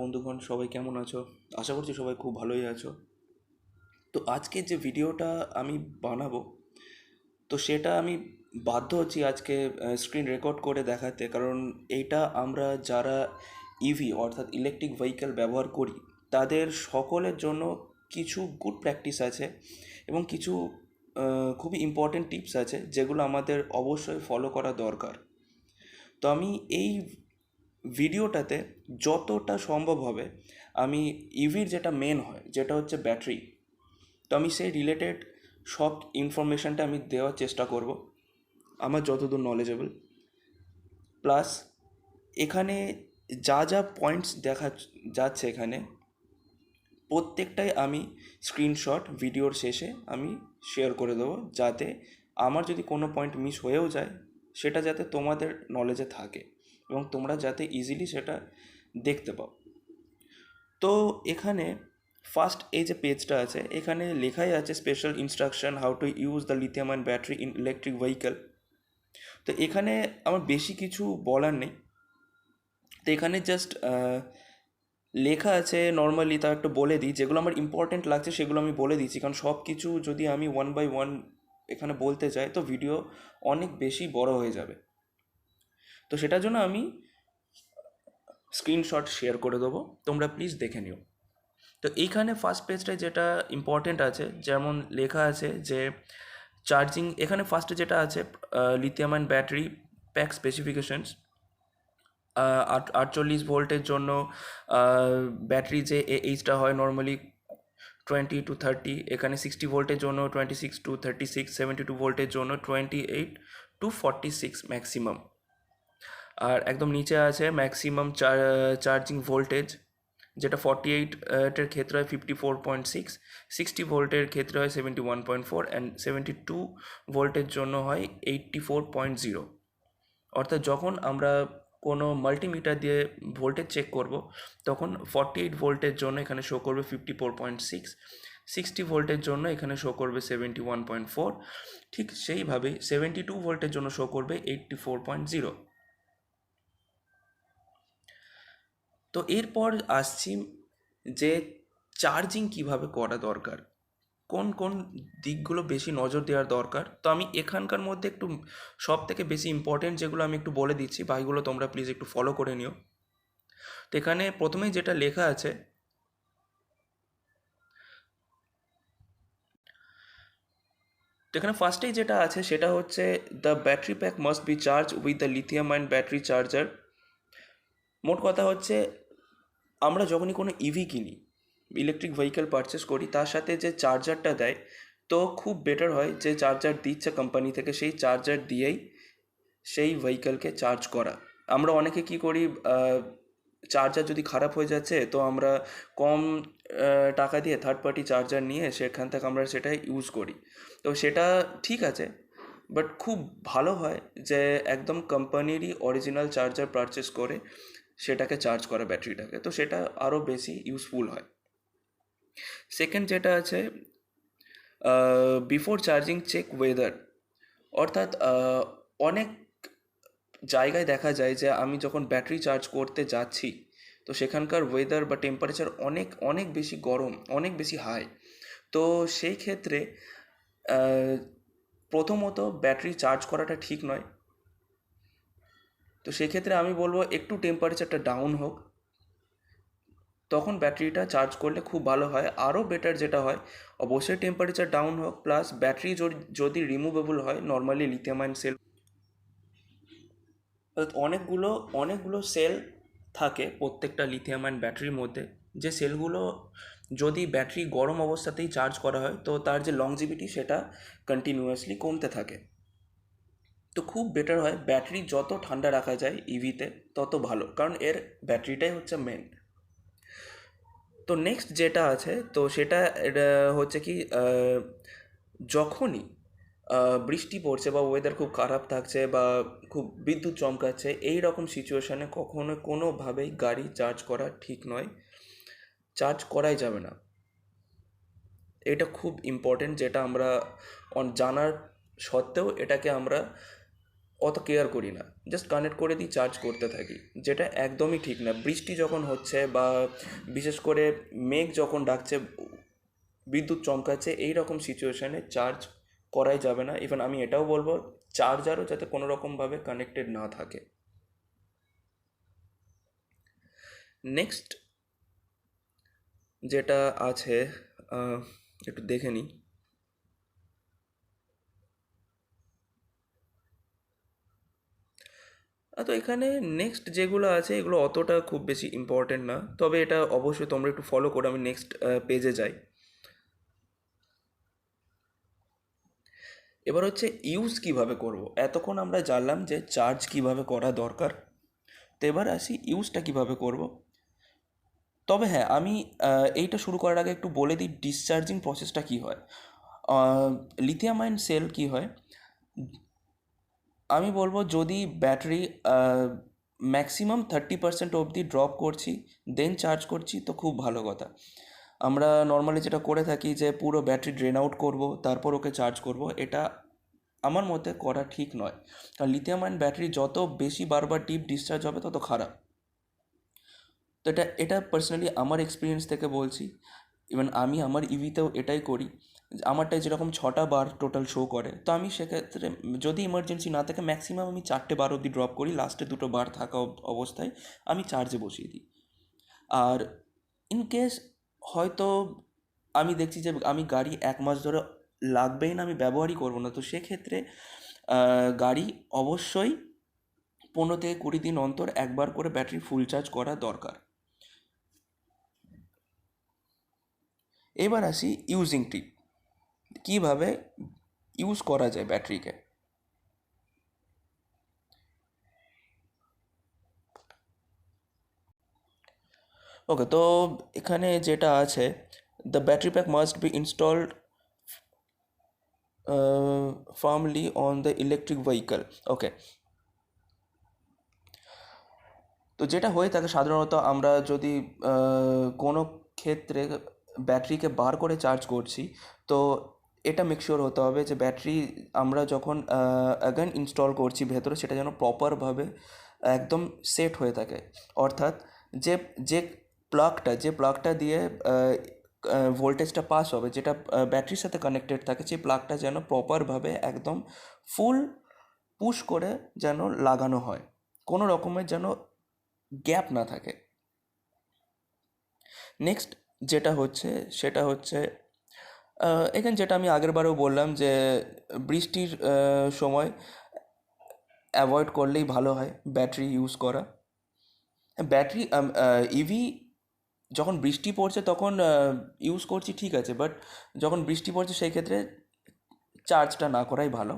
বন্ধুগণ, সবাই কেমন আছো? আশা করছি সবাই খুব ভালোই আছো। তো আজকে যে ভিডিওটা আমি বানাবো, তো সেটা আমি বাধ্য হচ্ছি আজকে স্ক্রিন রেকর্ড করে দেখাতে, কারণ এইটা আমরা যারা ইভি অর্থাৎ ইলেকট্রিক ভেহিক্যাল ব্যবহার করি তাদের সকলের জন্য কিছু গুড প্র্যাকটিস আছে এবং কিছু খুবই ইম্পর্টেন্ট টিপস আছে যেগুলো আমাদের অবশ্যই ফলো করা দরকার। তো আমি এই ভিডিওটাতে যতটা সম্ভব হবে আমি ইভির যেটা মেন হয়, যেটা হচ্ছে ব্যাটারি, তো আমি সেই রিলেটেড সব ইনফরমেশানটা আমি দেওয়ার চেষ্টা করব আমার যতদূর নলেজেবল। প্লাস এখানে যা যা পয়েন্টস দেখা যাচ্ছে এখানে প্রত্যেকটাই আমি স্ক্রিনশট ভিডিওর শেষে আমি শেয়ার করে দেবো, যাতে আমার যদি কোনো পয়েন্ট মিস হয়েও যায় সেটা যাতে তোমাদের নলেজে থাকে এবং তোমরা যাতে ইজিলি সেটা দেখতে পাও। তো এখানে ফার্স্ট এই যে পেজটা আছে এখানে লেখাই আছে special instruction how to use the lithium ion battery in electric vehicle. তো এখানে আমার বেশি কিছু বলার নেই। তো এখানে জাস্ট লেখা আছে, নর্মালি তা একটু বলে দিই, যেগুলো আমার ইম্পর্টেন্ট লাগছে সেগুলো আমি বলে দিচ্ছি, কারণ সব কিছু যদি আমি ওয়ান বাই ওয়ান এখানে বলতে যাই তো ভিডিও অনেক বেশি বড় হয়ে যাবে। তো সেটার জন্য আমি স্ক্রিনশট শেয়ার করে দেবো, তোমরা প্লিজ দেখে নিও। তো এইখানে ফার্স্ট পেজটায় যেটা ইম্পর্টেন্ট আছে, যেমন লেখা আছে যে চার্জিং, এখানে ফার্স্টে যেটা আছে lithium ion battery pack specifications. 48 ভোল্টের জন্য ব্যাটারি যে এইচটা হয় নর্মালি 20 to 30, এখানে 60 ভোল্টের জন্য 26 to 36, 72 ভোল্টের জন্য 28 to 46 ম্যাক্সিমাম। আর একদম নিচে আছে ম্যাক্সিমাম চার্জিং ভোল্টেজ, যেটা 48-এর ক্ষেত্রে হয় 54.6, 60 ভোল্টের ক্ষেত্রে হয় 71.4 অ্যান্ড 72 ভোল্টের জন্য হয় 84.0। অর্থাৎ যখন আমরা কোনো মাল্টিমিটার দিয়ে ভোল্টেজ চেক করব তখন 48 ভোল্টের জন্য এখানে শো করবে 54.6, 60 ভোল্টের জন্য এখানে শো করবে 71.4, ঠিক সেইভাবেই 72 ভোল্টের জন্য শো করবে 84.0। তো এরপর আসছি যে চার্জিং কিভাবে করা দরকার, কোন কোন দিকগুলো বেশি নজর দেওয়ার দরকার। তো আমি এখানকার মধ্যে একটু সব থেকে বেশি ইম্পর্টেন্ট যেগুলো আমি একটু বলে দিচ্ছি, বাকিগুলো তোমরা প্লিজ একটু ফলো করে নিও। তো এখানে প্রথমেই যেটা লেখা আছে, তো এখানে ফার্স্টেই যেটা আছে সেটা হচ্ছে the battery pack must B charge with the lithium ion battery charger. মোট কথা হচ্ছে আমরা যখনই কোনো ইভি কিনি, ইলেকট্রিক ভেহিক্যাল পারচেস করি, তার সাথে যে চার্জারটা দেয় তো খুব বেটার হয় যে চার্জার দিচ্ছে কোম্পানি থেকে সেই চার্জার দিয়েই সেই ভেহিক্যালকে চার্জ করা। আমরা অনেকে কি করি, চার্জার যদি খারাপ হয়ে যাচ্ছে তো আমরা কম টাকা দিয়ে থার্ড পার্টি চার্জার নিয়ে সেখান থেকে আমরা সেটা ইউজ করি। তো সেটা ঠিক আছে, বাট খুব ভালো হয় যে একদম কোম্পানিরই অরিজিনাল চার্জার পারচেস করে সেটাকে চার্জ করা ব্যাটারিটাকে, তো সেটা আরও বেশি ইউজফুল হয়। সেকেন্ড যেটা আছে, বিফোর চার্জিং চেক ওয়েদার। অর্থাৎ অনেক জায়গায় দেখা যায় যে আমি যখন ব্যাটারি চার্জ করতে যাচ্ছি তো সেখানকার ওয়েদার বা টেম্পারেচার অনেক অনেক বেশি গরম, অনেক বেশি হাই। তো সেই ক্ষেত্রে প্রথমত ব্যাটারি চার্জ করাটা ঠিক নয়। তো সেক্ষেত্রে আমি বলবো একটু টেম্পারেচারটা ডাউন হোক, তখন ব্যাটারিটা চার্জ করলে খুব ভালো হয়। আরও বেটার যেটা হয়, অবশ্যই টেম্পারেচার ডাউন হোক, প্লাস ব্যাটারি যদি রিমুভেবল হয়, নর্মালি লিথিয়াম আয়ন সেল অনেকগুলো অনেকগুলো সেল থাকে প্রত্যেকটা লিথিয়াম আয়ন ব্যাটারির মধ্যে, যে সেলগুলো যদি ব্যাটারি গরম অবস্থাতেই চার্জ করা হয় তো তার যে লংজিভিটি সেটা কন্টিনিউয়াসলি কমতে থাকে। তো খুব বেটার হয় ব্যাটারি যত ঠান্ডা রাখা যায় ইভিতে তত ভালো, কারণ এর ব্যাটারিটাই হচ্ছে মেন। তো নেক্সট যেটা আছে তো সেটা হচ্ছে কি, যখনই বৃষ্টি পড়ছে বা ওয়েদার খুব খারাপ থাকছে বা খুব বিদ্যুৎ চমকাচ্ছে, এই রকম সিচুয়েশানে কখনো কোনোভাবেই গাড়ি চার্জ করা ঠিক নয়, চার্জ করাই যাবে না। এটা খুব ইম্পর্টেন্ট, যেটা আমরা জানার সত্ত্বেও এটাকে আমরা অত কেয়ার করি না, জাস্ট কানেক্ট করে দিই, চার্জ করতে থাকি, যেটা একদমই ঠিক না। বৃষ্টি যখন হচ্ছে বা বিশেষ করে মেঘ যখন ডাকছে, বিদ্যুৎ চমকাচ্ছে, এই রকম সিচুয়েশানে চার্জ করাই যাবে না। ইভেন আমি এটাও বলবো, চার্জারও যাতে কোনো রকমভাবে কানেক্টেড না থাকে। নেক্সট যেটা আছে, আহ, একটু দেখে নিই। তো এখানে নেক্সট যেগুলো আছে এগুলো অতটা খুব বেশি ইম্পর্টেন্ট না, তবে এটা অবশ্যই তোমরা একটু ফলো করো। আমি নেক্সট পেজে যাই। এবার হচ্ছে ইউজ কিভাবে করব। এতক্ষণ আমরা জানলাম যে চার্জ কিভাবে করা দরকার, তো এবার আসি ইউজটা কিভাবে করব। তবে হ্যাঁ, আমি এইটা শুরু করার আগে একটু বলে দিই ডিসচার্জিং প্রসেসটা কী হয়। লিথিয়াম আয়ন সেল কী হয়, আমি বলবো যদি ব্যাটারি ম্যাক্সিমাম 30% অবধি ড্রপ করছি, দেন চার্জ করছি, তো খুব ভালো কথা। আমরা নর্মালি যেটা করে থাকি যে পুরো ব্যাটারি ড্রেন আউট করব, তারপর ওকে চার্জ করব, এটা আমার মতে করা ঠিক নয়। কারণ লিথিয়াম আয়ন ব্যাটারি যত বেশি বারবার ডিপ ডিসচার্জ হবে তত খারাপ। তো এটা এটা পার্সোনালি আমার এক্সপিরিয়েন্স থেকে বলছি। ইভেন আমি আমার ইভিতেও এটাই করি। আমারটাই যেরকম 6টা বার টোটাল শো করে, তো আমি সেক্ষেত্রে যদি ইমার্জেন্সি না থাকে ম্যাক্সিমাম আমি 4টে বার অবধি ড্রপ করি, লাস্টে 2টো বার থাকা অবস্থায় আমি চার্জে বসিয়ে দিই। আর ইন কেস হয়তো আমি দেখছি যে আমি গাড়ি 1 মাস ধরে লাগবেই না, আমি ব্যবহারই করবো না, তো সেক্ষেত্রে গাড়ি অবশ্যই 15 থেকে 20 দিন অন্তর একবার করে ব্যাটারি ফুল চার্জ করা দরকার। এবার আসি ইউজিং টিপ, কীভাবে ইউজ করা যায় ব্যাটারিকে। ওকে, তো এখানে যেটা আছে, the battery pack must be installed firmly on the electric vehicle. Okay, তো যেটা হয়ে থাকে সাধারণত আমরা যদি কোনো ক্ষেত্রে ব্যাটারিকে বার করে চার্জ করছি, তো এটা মেকশিওর হতে হবে যে ব্যাটারি আমরা যখন অ্যাগেন ইনস্টল করছি ভেতরে, সেটা যেন প্রপারভাবে একদম সেট হয়ে থাকে। অর্থাৎ যে যে যে প্লাগটা দিয়ে ভোল্টেজটা পাস হবে, যেটা ব্যাটারির সাথে কানেক্টেড থাকে, সেই প্লাগটা যেন প্রপারভাবে একদম ফুল পুশ করে যেন লাগানো হয়, কোনো রকমের যেন গ্যাপ না থাকে। নেক্সট যেটা হচ্ছে সেটা হচ্ছে এখানে যেটা আমি আগেরবারেও বললাম যে বৃষ্টির সময় অ্যাভয়েড করলেই ভালো হয় ব্যাটারি ইউজ করা। ব্যাটারি ইভি যখন বৃষ্টি পড়ছে তখন ইউজ করছি ঠিক আছে, বাট যখন বৃষ্টি পড়ছে সেই ক্ষেত্রে চার্জটা না করাই ভালো।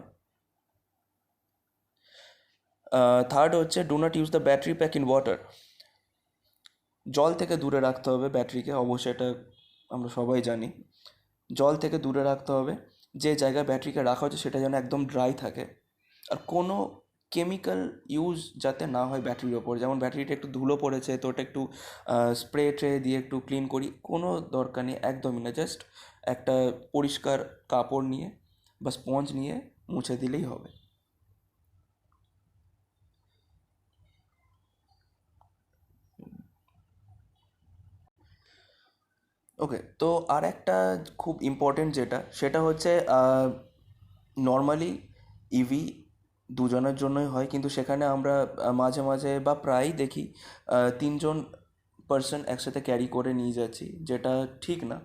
থার্ড হচ্ছে do not use the battery pack in water. জল থেকে দূরে রাখতে হবে ব্যাটারিকে, অবশ্যই এটা আমরা সবাই জানি। জল থেকে দূরে রাখতে হবে, যে জায়গায় ব্যাটারিকে রাখা হচ্ছে সেটা যেন একদম ড্রাই থাকে। আর কোনো কেমিক্যাল ইউজ যাতে না হয় ব্যাটারির ওপর, যেমন ব্যাটারিটা একটু ধুলো পড়েছে তো ওটা একটু স্প্রে ট্রে দিয়ে একটু ক্লিন করি, কোনো দরকার নেই, একদমই না। জাস্ট একটা পরিষ্কার কাপড় নিয়ে বা স্পঞ্জ নিয়ে মুছে দিলেই হবে। ওকে, তো আর একটা খুব ইম্পর্টেন্ট যেটা, সেটা হচ্ছে নর্মালি ইভি দুজনের জন্যই হয়, কিন্তু সেখানে আমরা মাঝে মাঝে বা প্রায়ই দেখি 3জন পার্সন একসাথে ক্যারি করে নিয়ে যাচ্ছি, যেটা ঠিক না।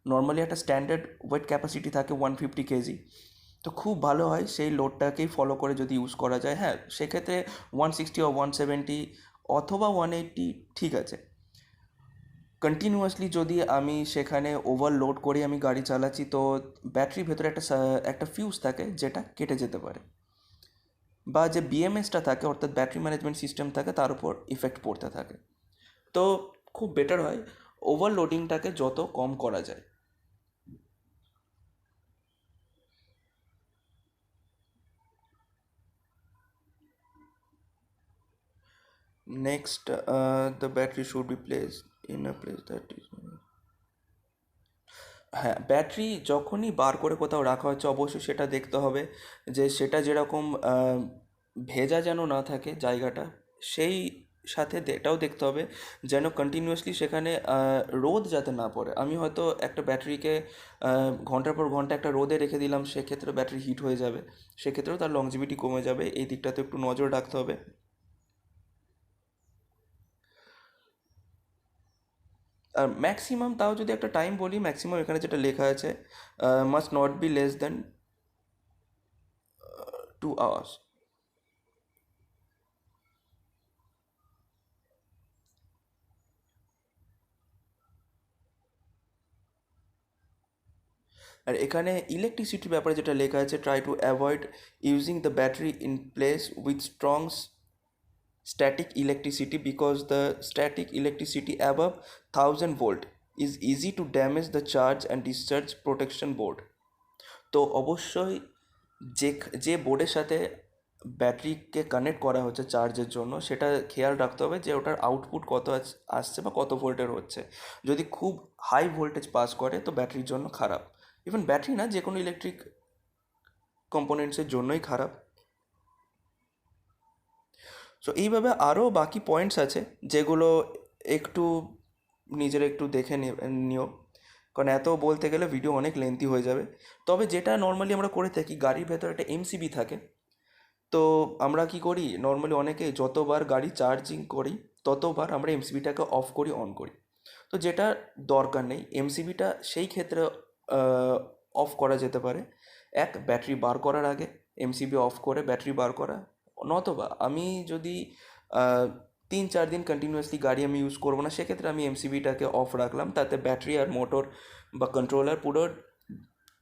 নর্মালি একটা স্ট্যান্ডার্ড ওয়েট ক্যাপাসিটি থাকে 150 কেজি, তো খুব ভালো হয় সেই লোডটাকেই ফলো করে যদি ইউজ করা যায়। হ্যাঁ, সেক্ষেত্রে 160 ও 170 অথবা 180 ঠিক আছে। কন্টিনিউয়াসলি যদি আমি সেখানে ওভারলোড করে আমি গাড়ি চালাচ্ছি, তো ব্যাটারির ভেতরে একটা ফিউজ থাকে যেটা কেটে যেতে পারে, বা যে বিএমএসটা থাকে অর্থাৎ ব্যাটারি ম্যানেজমেন্ট সিস্টেম থাকে, তার উপর ইফেক্ট পড়তে থাকে। তো খুব বেটার হয় ওভারলোডিংটাকে যত কম করা যায়। Next, the battery should be place in a place that is, হ্যাঁ, ব্যাটারি যখনই বার করে কোথাও রাখা হচ্ছে অবশ্যই সেটা দেখতে হবে যে সেটা যেরকম ভেজা যেন না থাকে জায়গাটা, সেই সাথে এটাও দেখতে হবে যেন কন্টিনিউয়াসলি সেখানে রোদ যাতে না পড়ে। আমি হয়তো একটা ব্যাটারিকে ঘন্টার পর ঘন্টা একটা রোদে রেখে দিলাম, সেক্ষেত্রে ব্যাটারি হিট হয়ে যাবে, সেক্ষেত্রেও তার লংজিভিটি কমে যাবে। এই দিকটাতে একটু নজর রাখতে হবে। আর ম্যাক্সিমাম, তাও যদি একটা টাইম বলি, ম্যাক্সিমাম এখানে যেটা লেখা আছে, must not be less than 2 hours। আর এখানে ইলেকট্রিসিটির ব্যাপারে যেটা লেখা আছে, try to avoid using the battery in place with strong static electricity because the static electricity above 1000 volt is easy to damage the charge and discharge protection board। তো অবশ্যই যে যে বোর্ডের সাথে ব্যাটারিকে কানেক্ট করা হচ্ছে চার্জের জন্য, সেটা খেয়াল রাখতে হবে যে ওটার আউটপুট কত আসছে বা কত ভোল্টের হচ্ছে। যদি খুব হাই ভোল্টেজ পাস করে তো ব্যাটারির জন্য খারাপ। ইভেন ব্যাটারি না, যে কোনো ইলেকট্রিক কম্পোনেন্টসের জন্যই খারাপ। সো এইভাবে আরও বাকি পয়েন্টস আছে যেগুলো একটু নিজের একটু দেখে নিও, কারণ এত বলতে গেলে ভিডিও অনেক লেন্থি হয়ে যাবে। তবে যেটা নর্মালি আমরা করে থাকি, গাড়ির ভেতরে একটা এমসিবি থাকে। তো আমরা কি করি, নর্মালি অনেকে যতবার গাড়ি চার্জিং করি ততবার আমরা এমসিবিটাকে অফ করি, অন করি। তো যেটা দরকার নেই, এমসিবিটা সেই ক্ষেত্রে অফ করা যেতে পারে ব্যাটারি বার করার আগে এমসিবি অফ করে ব্যাটারি বার করা। নতবা আমি যদি 3-4 দিন কন্টিনিউয়াসলি গাড়ি আমি ইউজ করবো না, সেক্ষেত্রে আমি এমসিবিটাকে অফ রাখলাম, তাতে ব্যাটারি আর মোটর বা কন্ট্রোলার পুরো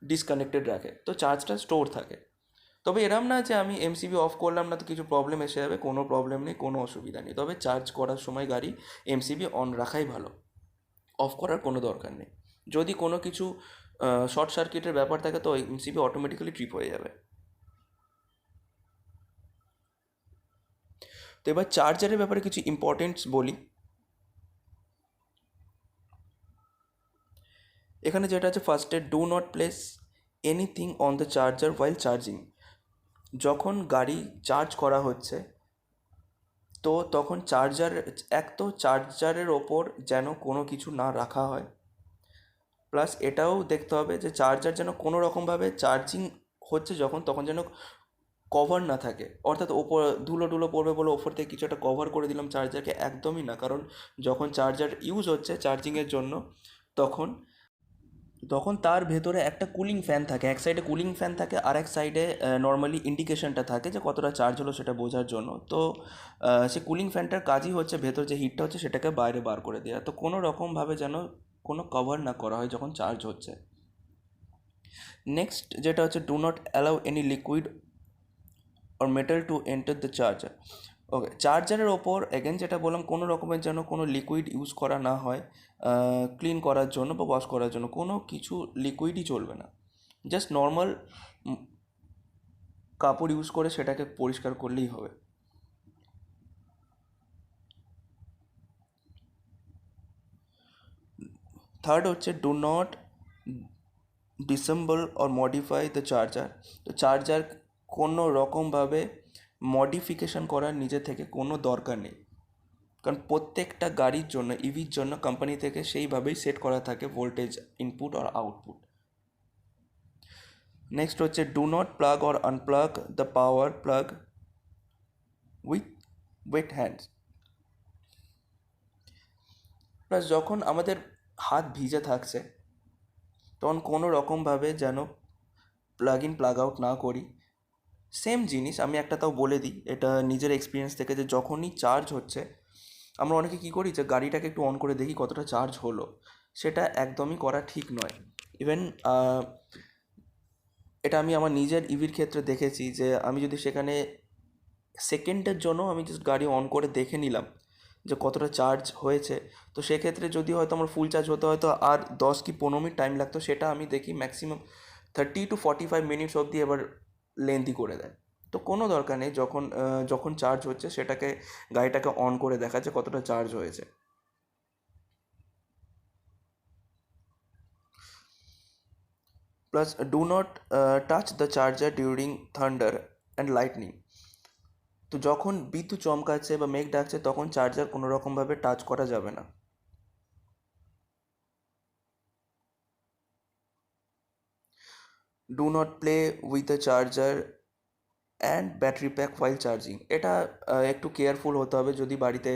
ডিসকানেক্টেড রাখে, তো চার্জটা স্টোর থাকে। তবে এরম না যে আমি এমসিবি অফ করলাম না তো কিছু প্রবলেম এসে যাবে, কোনো প্রবলেম নেই, কোনো অসুবিধা নেই। তবে চার্জ করার সময় গাড়ি এমসিবি অন রাখাই ভালো, অফ করার কোনো দরকার নেই। যদি কোনো কিছু শর্ট সার্কিটের ব্যাপার থাকে তো এমসিবি অটোমেটিক্যালি ট্রিপ হয়ে যাবে। তো এবার চার্জারের ব্যাপারে কিছু ইম্পর্টেন্টস বলি। এখানে যেটা আছে, ফার্স্টে do not place anything on the charger while charging. যখন গাড়ি চার্জ করা হচ্ছে তো তখন চার্জারের ওপর যেন কোনো কিছু না রাখা হয়। প্লাস এটাও দেখতে হবে যে চার্জার যেন কোনো রকমভাবে চার্জিং হচ্ছে যখন, তখন যেন কভার না থাকে, অর্থাৎ ওপর ধুলো টুলো পড়বে বলে ওপর থেকে কিছু একটা কভার করে দিলাম চার্জারকে, একদমই না। কারণ যখন চার্জার ইউজ হচ্ছে চার্জিংয়ের জন্য, তখন তখন তার ভেতরে একটা কুলিং ফ্যান থাকে, এক সাইডে কুলিং ফ্যান থাকে আর এক সাইডে নর্মালি ইন্ডিকেশনটা থাকে যে কতটা চার্জ হলো সেটা বোঝার জন্য। তো সে কুলিং ফ্যানটার কাজই হচ্ছে ভেতর যে হিটটা হচ্ছে সেটাকে বাইরে বার করে দেওয়া। তো কোনো রকমভাবে যেন কোনো কভার না করা হয় যখন চার্জ হচ্ছে। নেক্সট যেটা হচ্ছে, do not allow any liquid or metal to enter the charger. Okay, চার্জারের ওপর এগেন যেটা বললাম, কোনো রকমের যেন কোনো লিকুইড ইউজ করা না হয় ক্লিন করার জন্য বা ওয়াশ করার জন্য, কোনো কিছু লিকুইডই চলবে না। জাস্ট নর্মাল কাপড় ইউজ করে সেটাকে পরিষ্কার করলেই হবে। থার্ড হচ্ছে, do not disassemble or modify the charger. তো চার্জার কোনো রকমভাবে মডিফিকেশন করার নিজে থেকে কোনো দরকার নেই, কারণ প্রত্যেকটা গাড়ির জন্য, ইভির জন্য কোম্পানি থেকে সেইভাবেই সেট করা থাকে ভোল্টেজ ইনপুট আর আউটপুট। নেক্সট হচ্ছে, do not plug or unplug the power plug with wet hands. Plus যখন আমাদের হাত ভিজে থাকছে তখন কোনো রকমভাবে যেন প্লাগ ইন প্লাগ আউট না করি। সেম জিনিস আমি একটা তাও বলে দিই, এটা নিজের এক্সপিরিয়েন্স থেকে, যে যখনই চার্জ হচ্ছে আমরা অনেকে কী করি, যে গাড়িটাকে একটু অন করে দেখি কতটা চার্জ হলো। সেটা একদমই করা ঠিক নয়। ইভেন এটা আমি আমার নিজের ইভির ক্ষেত্রে দেখেছি, যে আমি যদি সেখানে সেকেন্ডের জন্য আমি জাস্ট গাড়ি অন করে দেখে নিলাম যে কতটা চার্জ হয়েছে, তো সেক্ষেত্রে যদি হয়তো আমার ফুল চার্জ হতে হয়তো আর 10 কি 15 মিনিট টাইম লাগতো, সেটা আমি দেখি ম্যাক্সিমাম 30 to 45 মিনিটস অবধি এবার লেন্থি করে দেয়। তো কোনো দরকার নেই, যখন চার্জ হচ্ছে সেটাকে, গাড়িটাকে অন করে দেখা যে কতটা চার্জ হয়েছে। Plus do not touch the charger during thunder and lightning. তো যখন বিদ্যুৎ চমকাচ্ছে বা মেঘ ডাকছে তখন চার্জার কোনো রকমভাবে টাচ করা যাবে না। Do not play with the charger and battery pack while charging. এটা একটু কেয়ারফুল হতে হবে যদি বাড়িতে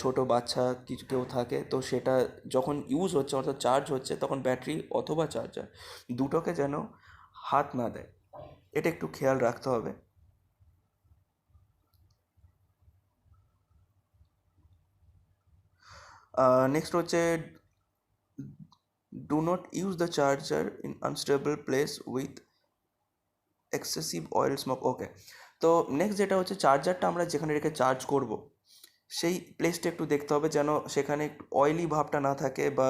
ছোট বাচ্চা কিছু কেউ থাকে, তো সেটা যখন ইউজ হচ্ছে অর্থাৎ চার্জ হচ্ছে তখন ব্যাটারি অথবা চার্জার দুটোকে যেন হাত না দেয়, এটা একটু খেয়াল রাখতে হবে। নেক্সট হচ্ছে do not use the charger in unstable place with excessive oil smoke. Okay, তো নেক্সট যেটা হচ্ছে চার্জারটা আমরা যেখানে রেখে চার্জ করব সেই প্লেসটা একটু দেখতে হবে যেন সেখানে একটু অয়েলি ভাবটা না থাকে বা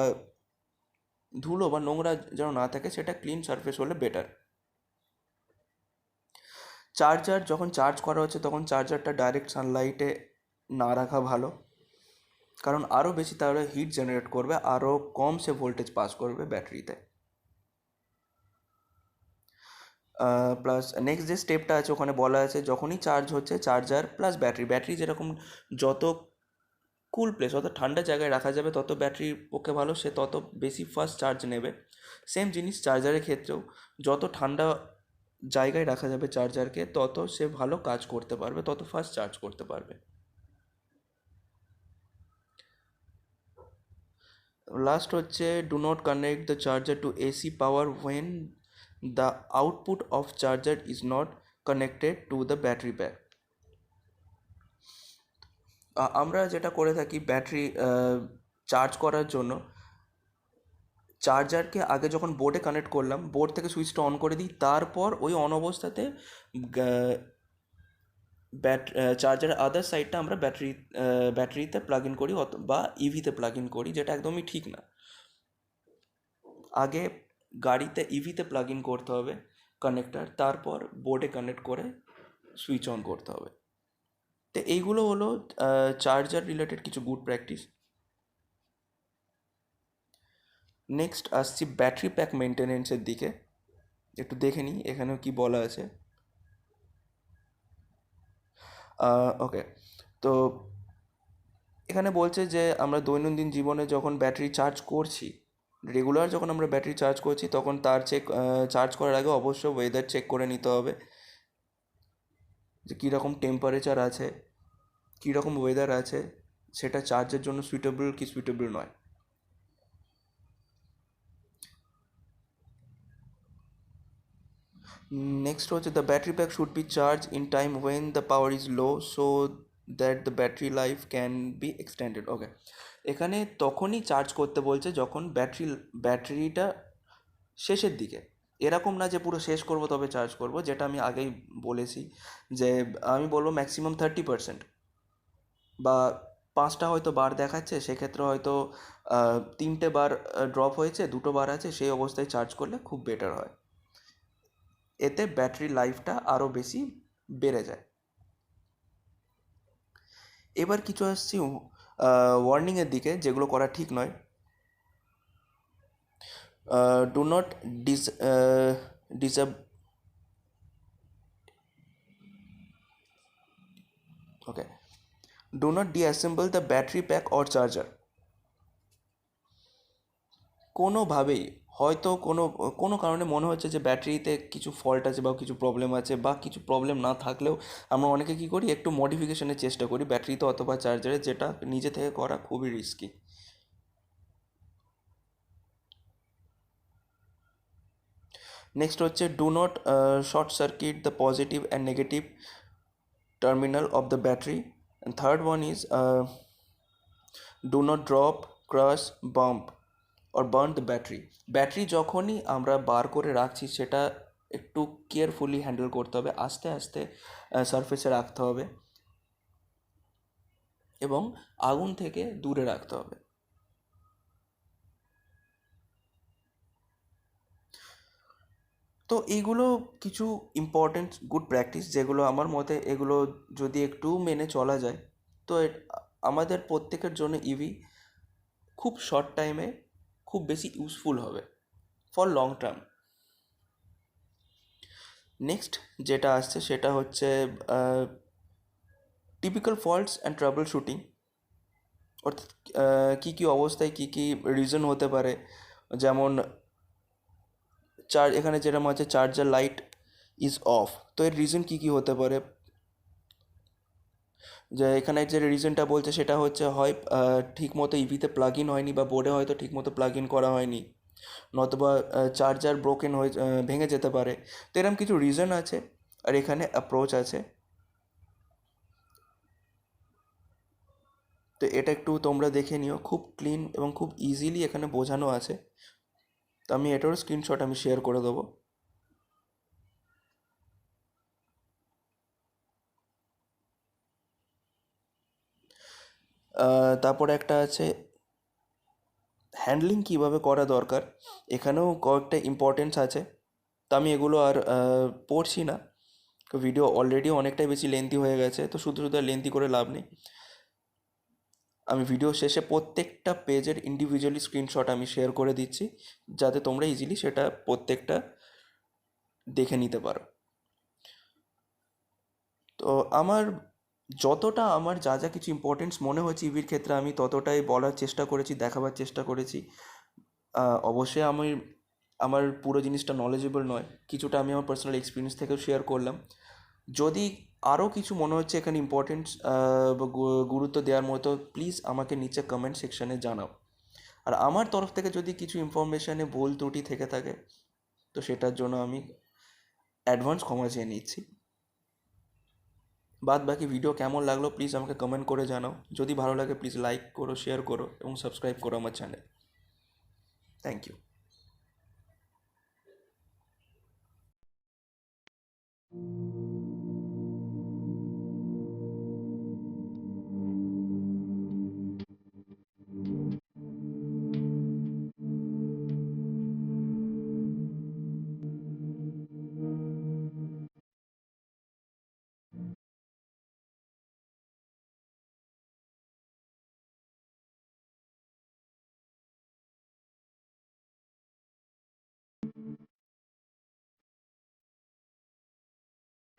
ধুলো বা নোংরা যেন না থাকে, সেটা ক্লিন সারফেস হলে বেটার। চার্জার যখন চার্জ করা হচ্ছে তখন চার্জারটা ডাইরেক্ট সানলাইটে না রাখা ভালো, কারণ আরও বেশি তাহলে হিট জেনারেট করবে, আরও কম সে ভোল্টেজ পাস করবে ব্যাটারিতে। প্লাস নেক্সট যে স্টেপটা আছে ওখানে বলা আছে যখনই চার্জ হচ্ছে চার্জার প্লাস ব্যাটারি, ব্যাটারি যেরকম যত কুল প্লেস অর্থাৎ ঠান্ডা জায়গায় রাখা যাবে তত ব্যাটারির পক্ষে ভালো, সে তত বেশি ফাস্ট চার্জ নেবে। সেম জিনিস চার্জারের ক্ষেত্রেও, যত ঠান্ডা জায়গায় রাখা যাবে চার্জারকে তত সে ভালো কাজ করতে পারবে, তত ফাস্ট চার্জ করতে পারবে। লাস্ট হচ্ছে do not connect the charger to AC power when the output of charger is not connected to the battery back. আমরা যেটা করে থাকি ব্যাটারি চার্জ করার জন্য চার্জারকে আগে যখন বোর্ডে কানেক্ট করলাম বোর্ড থেকে সুইচটা অন করে দিই, তারপর ওই অন অবস্থাতে চার্জারের আদার সাইডটা আমরা ব্যাটারিতে প্লাগ ইন করি বা ইভিতে প্লাগ ইন করি, যেটা একদমই ঠিক না। আগে গাড়িতে ইভিতে প্লাগ ইন করতে হবে কানেক্টার, তারপর বোর্ডে কানেক্ট করে সুইচ অন করতে হবে। তো এইগুলো হলো চার্জার রিলেটেড কিছু গুড প্র্যাকটিস। নেক্সট আসছি ব্যাটারি প্যাক মেনটেনেন্সের দিকে, একটু দেখে নিই এখানেও কি বলা আছে। ওকে, তো এখানে বলছে যে আমরা দৈনন্দিন জীবনে যখন ব্যাটারি চার্জ করছি, রেগুলার যখন আমরা ব্যাটারি চার্জ করছি তখন তার চার্জ করার আগে অবশ্যই ওয়েদার চেক করে নিতে হবে যে কীরকম টেম্পারেচার আছে, কীরকম ওয়েদার আছে, সেটা চার্জের জন্য সুইটেবল কি সুইটেবল নয়। নেক্সট হচ্ছে the battery pack should be charge in time when the power is low so that the battery life can be extended. Okay, এখানে তখনই চার্জ করতে বলছে যখন ব্যাটারিটা শেষের দিকে, এরকম না যে পুরো শেষ করব তবে চার্জ করব, যেটা আমি আগেই বলেছি যে আমি বলবো ম্যাক্সিমাম 30%, বা 5টা হয়তো বার দেখাচ্ছে সেক্ষেত্রে হয়তো 3টে বার ড্রপ হয়েছে, 2টো বার আছে, সেই অবস্থায় চার্জ করলে খুব বেটার হয়, এতে ব্যাটারি লাইফটা আরও বেশি বেড়ে যায়। এবার কিছু আসছি ওয়ার্নিংয়ের দিকে যেগুলো করা ঠিক নয়। Do not disab okay, do not disassemble the battery pack or charger. কোনোভাবেই হয়তো কোনো কোনো কারণে মনে হচ্ছে যে ব্যাটারিতে কিছু ফল্ট আছে বা কিছু প্রবলেম আছে, বা কিছু প্রবলেম না থাকলেও আমরা অনেকে কী করি একটু মডিফিকেশনের চেষ্টা করি ব্যাটারিতে অথবা চার্জারে, যেটা নিজে থেকে করা খুবই রিস্কি। নেক্সট হচ্ছে do not short circuit the positive and negative terminal of the battery. And third one is do not drop, crash, bump or burn the battery. Battery যখনই আমরা বার করে রাখছি সেটা একটু কেয়ারফুলি হ্যান্ডেল করতে হবে, আস্তে আস্তে সারফেসে রাখতে হবে এবং আগুন থেকে দূরে রাখতে হবে। তো এইগুলো কিছু ইম্পর্টেন্ট গুড প্র্যাকটিস যেগুলো আমার মতে এগুলো যদি একটু মেনে চলা যায় তো আমাদের প্রত্যেকের জন্য ইভি খুব শর্ট টাইমে খুব বেশি ইউজফুল হবে ফর লং টার্ম। নেক্সট যেটা আসছে সেটা হচ্ছে typical faults and trouble shooting, অর্থাৎ কী কী অবস্থায় কী কী রিজন হতে পারে। যেমন এখানে যেরকম আছে চার্জার লাইট ইজ অফ, তো এর রিজন কী কী হতে পারে। যে এখানে যে রিজনটা বলছে সেটা হচ্ছে হয় ঠিক মতো ইভিতে প্লাগ ইন হয়নি, বা বোর্ডে হয়তো ঠিক মতো প্লাগ ইন করা হয়নি, নতুবা চার্জার ব্রোকেন হয়ে ভেঙে যেতে পারে। তো এরকম কিছু রিজন আছে, আর এখানে অ্যাপ্রোচ আছে। তো এটা একটু তোমরা দেখে নিও, খুব ক্লিন এবং খুব ইজিলি এখানে বোঝানো আছে। তো আমি এটারও স্ক্রিনশট আমি শেয়ার করে দেবো। তারপরে একটা আছে হ্যান্ডলিং কীভাবে করা দরকার, এখানেও কয়েকটা ইম্পর্টেন্স আছে। তো আমি এগুলো আর পড়ছি না, ভিডিও অলরেডি অনেকটাই বেশি লেন্থি হয়ে গেছে, তো শুধু শুধু আর লেন্থি করে লাভ নেই। আমি ভিডিও শেষে প্রত্যেকটা পেজের ইন্ডিভিজুয়ালি স্ক্রিনশট আমি শেয়ার করে দিচ্ছি, যাতে তোমরা ইজিলি সেটা প্রত্যেকটা দেখে নিতে পারো। তো আমার যতটা আমার যা যা কিছু ইম্পর্টেন্স মনে হচ্ছে ইভির ক্ষেত্রে, আমি ততটাই বলার চেষ্টা করেছি, দেখাবার চেষ্টা করেছি। অবশ্যই আমি আমার পুরো জিনিসটা নলেজেবল নয়, কিছুটা আমি আমার পার্সোনাল এক্সপিরিয়েন্স থেকেও শেয়ার করলাম। যদি আরও কিছু মনে হচ্ছে এখানে ইম্পর্টেন্স বা গুরুত্ব দেওয়ার মতো, প্লিজ আমাকে নিচে কমেন্ট সেকশানে জানাও। আর আমার তরফ থেকে যদি কিছু ইনফরমেশানে ভুল ত্রুটি থেকে থাকে, তো সেটার জন্য আমি অ্যাডভান্স ক্ষমা চেয়ে নিচ্ছি। বাদ বাকি ভিডিও কেমন লাগলো প্লিজ আমাকে কমেন্ট করে জানাও। যদি ভালো লাগে প্লিজ লাইক করো, শেয়ার করো এবং সাবস্ক্রাইব করো আমার চ্যানেল। Thank you.